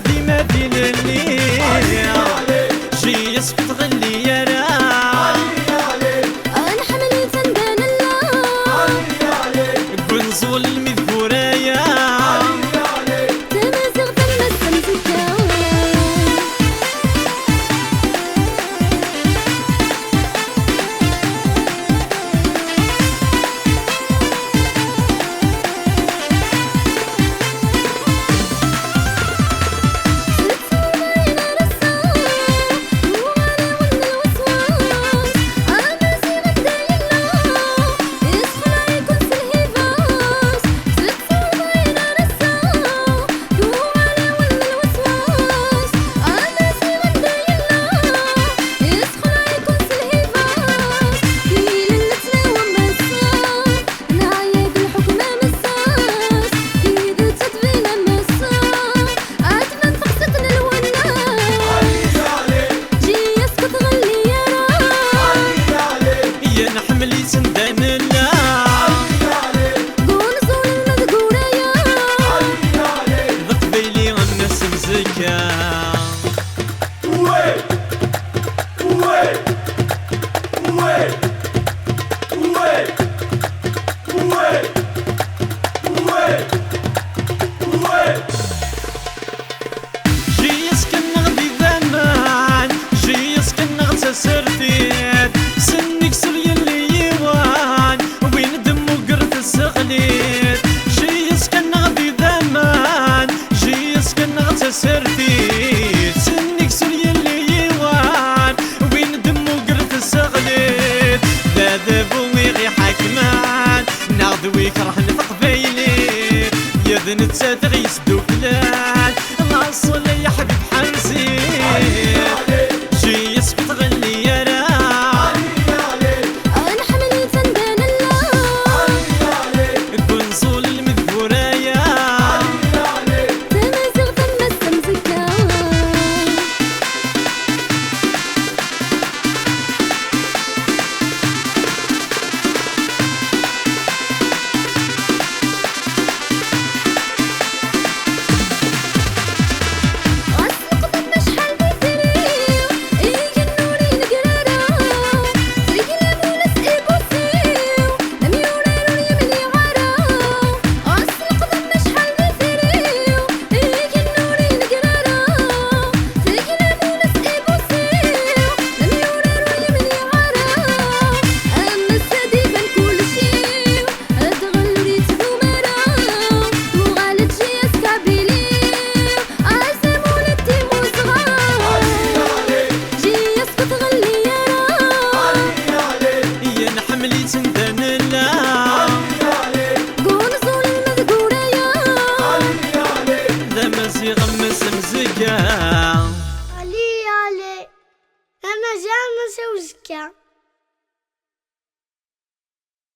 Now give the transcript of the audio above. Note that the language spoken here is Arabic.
ديما دين الليل جي يسقط غلي يا راه انا حملي تندان الله قنزول المذكورايا تمازغ تمسم زكا سرتيت سنك سري اللي يوان وين دمو قرت السغليت جي يسكن غدي ذمان جي يسكن غتا سرتيت سنك سري اللي يوان وين دمو قرت السغليت ذا ذابو غي حكمان ناخذ ويكره نتقبيلي يذن تساتغيس دوكلان الأصل يا حبيب حنسيت جي يسقط غلي يا راه انا حملي تندان الله قنصول المذكورايا تمازغ تمسم زكا يغمس مزكا علي انا جامس وزكا